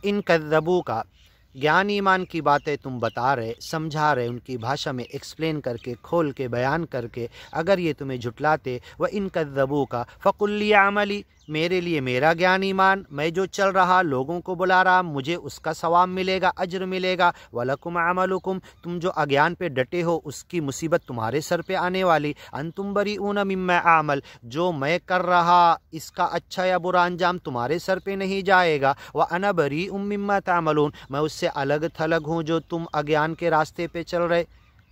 इन कज़्ज़बू का, ज्ञान ईमान की बातें तुम बता रहे, समझा रहे, उनकी भाषा में एक्सप्लेन करके, खोल के, बयान करके, अगर ये तुम्हें झुटलाते, व इन कज़्ज़बू का फ़कुल्ली अमली, मेरे लिए मेरा ज्ञान ईमान, मैं जो चल रहा, लोगों को बुला रहा, मुझे उसका सवाब मिलेगा, अज्र मिलेगा। वलकुम अमलुकुम, तुम जो अज्ञान पे डटे हो उसकी मुसीबत तुम्हारे सर पे आने वाली। अंतुम बरीऊन मिम्मा आमल, जो मैं कर रहा इसका अच्छा या बुरा अंजाम तुम्हारे सर पे नहीं जाएगा। व अना बरीउम मिम्मा तामलून, मैं उससे अलग थलग हूँ जो तुम अज्ञान के रास्ते पे चल रहे,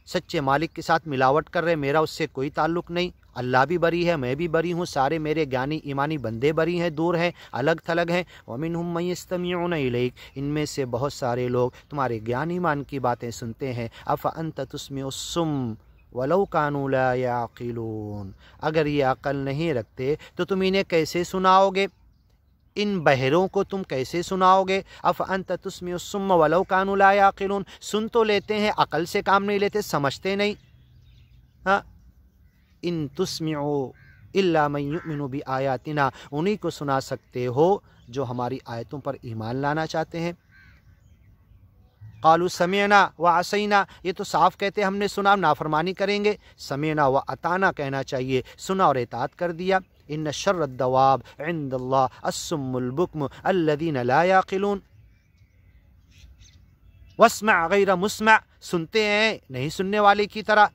सच्चे मालिक के साथ मिलावट कर रहे, मेरा उससे कोई ताल्लुक़ नहीं। अल्लाह भी बरी है, मैं भी बरी हूँ, सारे मेरे ज्ञानी ईमानी बंदे बरी हैं, दूर हैं, अलग थलग हैं। वमिनहुम मन यस्तमिऊन इलैक, इनमें से बहुत सारे लोग तुम्हारे ज्ञान ईमान की बातें सुनते हैं। अफ़ अंत तुस्मिउस्सुम वलौ कानू ला याक़िलून, अगर ये अकल नहीं रखते तो तुम इन्हें कैसे सुनाओगे, इन बहरों को तुम कैसे सुनाओगे। अफ़ अंत तुस्मिउस्सुम वलौ कानू ला याक़िलून, सुन तो लेते हैं, अकल से काम नहीं लेते, समझते नहीं। हाँ, इन तुस्मिउ इल्ला मन युमिनु बि आयातिना, उन्हीं को सुना सकते हो जो हमारी आयतों पर ईमान लाना चाहते हैं। क़ालू समिअना व असैना, ये तो साफ कहते हमने सुना, नाफरमानी करेंगे। समिअना व अताना कहना चाहिए, सुना और इताअत कर दिया। इन्न शर्रद दवाब इंदल्लाह अस्सुम्मुल बुक्म अल्लज़ीना ला याक़िलून वस्मा गैर मुस्मा, सुनते हैं नहीं सुनने वाले की तरह।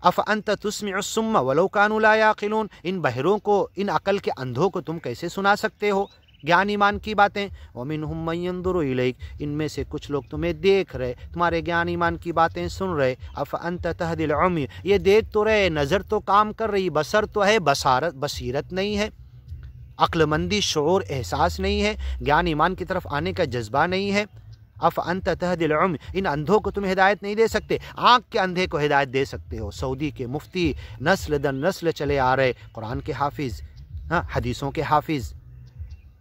अफ़ अंत तुस्मिउस्सुम्म वलौ कानू ला याक़िलून, इन बहरों को, इन अकल के अंधों को तुम कैसे सुना सकते हो ज्ञान ईमान की बातें। वमिनहुम मन यंज़ुरु इलैक, इनमें से कुछ लोग तुम्हें देख रहे, तुम्हारे ज्ञान ईमान की बातें सुन रहे। अफ़ अंत तहदिल उम्य, ये देख तो रहे, नज़र तो काम कर रही, बसर तो है, बसीरत नहीं है, अक्लमंदी, शऊर, एहसास नहीं है, ज्ञान ईमान की तरफ आने का जज्बा नहीं है। अफ़ अंत तहदिल उम्य, इन अंधों को तुम हिदायत नहीं दे सकते, आँख के अंधे को हिदायत दे सकते हो। सऊदी के मुफ्ती नस्ल दर नस्ल चले आ रहे, कुरान के हाफिज़, हाँ, हदीसों के हाफिज़,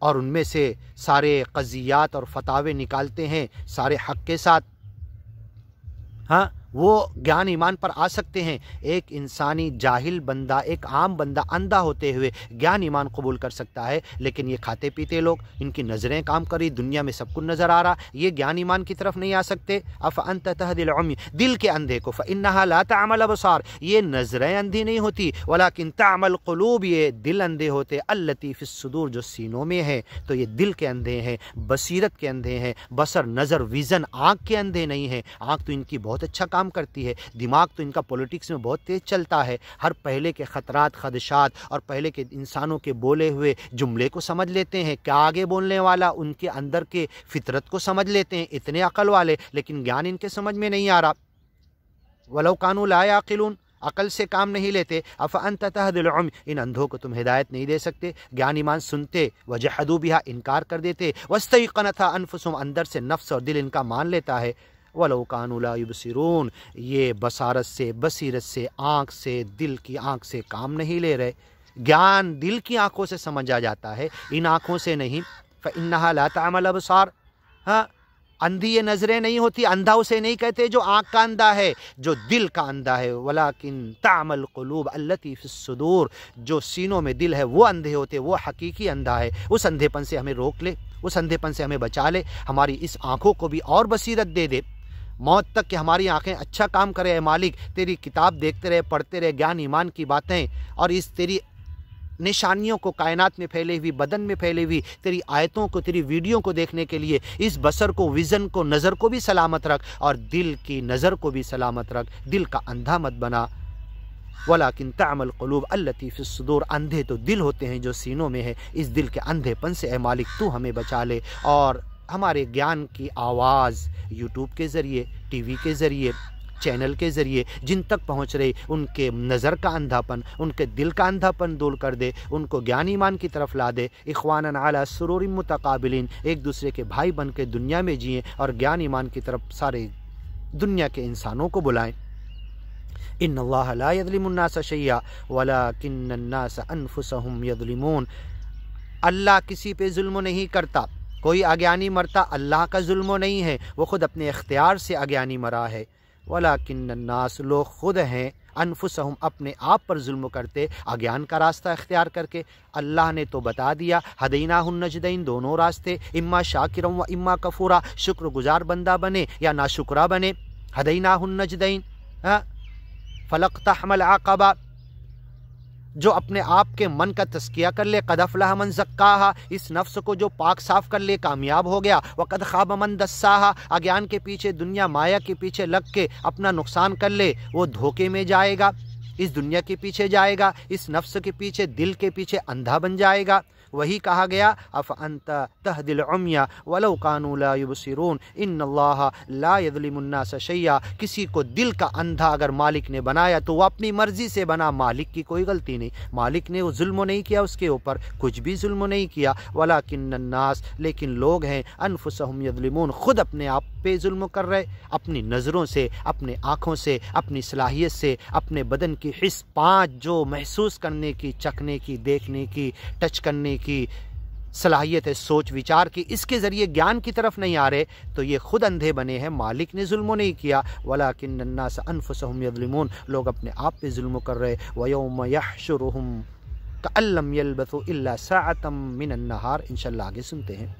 और उनमें से सारे क़ज़ियात और फतावे निकालते हैं सारे हक़ के साथ। हाँ, वो ज्ञान ईमान पर आ सकते हैं। एक इंसानी जाहिल बंदा, एक आम बंदा अंधा होते हुए ज्ञान ईमान कबूल कर सकता है, लेकिन ये खाते पीते लोग, इनकी नज़रें काम करी, दुनिया में सब कुछ नज़र आ रहा, ये ज्ञान ईमान की तरफ नहीं आ सकते। अफ़ अंत तहदिल उम्य, दिल के अंधे को, फ़इन्नहा ला तअमल अबसार, ये नज़रें अंधी नहीं होती, वलाकिन तअमल क़ुलूब, ये दिल अंधे होते, अल्लती फ़िस्सुदूर, जो सीनों में है। तो ये दिल के अंधे हैं, बसीरत के अंधे हैं, बसर, नज़र, विज़न, आँख के अंधे नहीं हैं। आँख तो इनकी बहुत अच्छा काम करती है, दिमाग तो इनका पॉलिटिक्स में बहुत तेज़ चलता है, हर पहले के ख़तरात, खदशात और पहले के इंसानों के बोले हुए जुमले को समझ लेते हैं, क्या आगे बोलने वाला, उनके अंदर के फितरत को समझ लेते हैं, इतने अकल वाले, लेकिन ज्ञान इनके समझ में नहीं आ रहा। वलौ कानू ला याक़िलून, अकल से काम नहीं लेते। अफ़ अंत तहदिल उम्य, इन अंधों को तुम हिदायत नहीं दे सकते। ज्ञान ईमान सुनते, वजहदू बिहा, इनकार कर देते, वस्तयक़नतहा अनफुसुहुम, अंदर से नफ्स और दिल इनका मान लेता है। वलौ कानू ला युबसिरून, ये बसारत से, बसीरत से, आँख से, दिल की आँख से काम नहीं ले रहे। ज्ञान दिल की आँखों से समझा जाता है, इन आँखों से नहीं। फ़इन्नहा ला तअमल अबसार, हाँ, अंधी ये नज़रें नहीं होती, अंधा उसे नहीं कहते जो आँख का अंधा है, जो दिल का अंधा है। वलाकिन तअमल क़ुलूब अल्लती फ़िस्सुदूर, जो सीनों में दिल है वो अंधे होते, वो हकीकी अंधा है। उस अंधेपन से हमें रोक ले, उस अंधेपन से हमें बचा ले, हमारी इस आँखों को भी और बसीरत दे दे, मौत तक कि हमारी आंखें अच्छा काम करे। मालिक, तेरी किताब देखते रहे, पढ़ते रहे, ज्ञान ईमान की बातें, और इस तेरी निशानियों को, कायनात में फैले हुई, बदन में फैले हुई तेरी आयतों को, तेरी वीडियो को देखने के लिए इस बसर को, विज़न को, नज़र को भी सलामत रख, और दिल की नज़र को भी सलामत रख, दिल का अंधा मत बना। वलाकिन तअमल क़ुलूब अल्लती फ़िस्सुदूर, अंधे तो दिल होते हैं जो सीनों में है, इस दिल के अंधेपन से ए मालिक तू हमें बचा ले, और हमारे ज्ञान की आवाज़ यूट्यूब के ज़रिए, टीवी के ज़रिए, चैनल के ज़रिए जिन तक पहुँच रही, उनके नज़र का अंधापन, उनके दिल का अंधापन दूर कर दे, उनको ज्ञान ईमान की तरफ ला दे। इख़वानन अला सुरूरिन मुतक़ाबिलीन, एक दूसरे के भाई बन के दुनिया में जिएँ और ज्ञान ईमान की तरफ सारे दुनिया के इंसानों को बुलाएँ। इन्नल्लाह ला यज़लिमुन्नास शैया वलाकिन्नन्नास अनफुसहुम यज़लिमून, अल्लाह किसी पे जुल्म नहीं करता, कोई अज्ञानी मरता अल्लाह का जुल्म नहीं है, वो ख़ुद अपने इख्तियार से अज्ञानी मरा है। वलाकिन्नन्नास, लोग ख़ुद हैं, انفسہم اپنے آپ پر ظلم کرتے اگیان کا راستہ اختیار کر کے۔ اللہ نے تو بتا دیا ہدیناہ النجدین، دونوں راستے، اما شاکرا و اما کفورا، شکر گزار بندہ بنے یا ناشکرا بنے۔ ہدیناہ النجدین، فلاقتحم العقبہ، جو اپنے آپ کے من کا تزکیہ کر لے، قد افلح من زکاہا، اس نفس کو جو پاک صاف کر لے کامیاب ہو گیا، وقد خاب من دساہا، اگیان کے پیچھے دنیا مایا کے پیچھے لگ کے اپنا نقصان کر لے، وہ دھوکے میں جائے گا، اس دنیا کے پیچھے جائے گا، اس نفس کے پیچھے، دل کے پیچھے اندھا بن جائے گا۔ وہی کہا گیا افانت تہدی العمی ولو کانوا لا یبصرون ان اللہ لا یظلم الناس شیئا، کسی کو دل کا اندھا اگر مالک نے بنایا تو وہ اپنی مرضی سے بنا، مالک کی کوئی غلطی نہیں، مالک نے وہ ظلم نہیں کیا اس کے اوپر، کچھ بھی ظلم نہیں کیا۔ ولکن الناس، لیکن لوگ ہیں، انفسہم یظلمون، خود اپنے آپ پہ ظلم کر رہے، اپنی نظروں سے، اپنی آنکھوں سے، اپنی صلاحیت سے، اپنے بدن کی حس پانچ جو محسوس کرنے کی، چکھنے کی، دیکھنے کی، ٹچ کرنے کی صلاحیت ہے، سوچ وچار کی، اس کے ذریعے گیان کی طرف نہیں آ رہے، تو یہ خود اندھے بنے ہیں، مالک نے ظلم نہیں کیا۔ وَلَكِنَّ النَّاسَ أَنفُسَهُمْ يَظْلِمُونَ، لوگ اپنے آپ پہ ظلم کر رہے۔ وَيَوْمَ يَحْشُرُهُمْ كَأَن لَّمْ يَلْبَثُوا إِلَّا سَاعَةً مِّنَ النَّهَارِ، انشاءاللہ آگے سنتے ہیں۔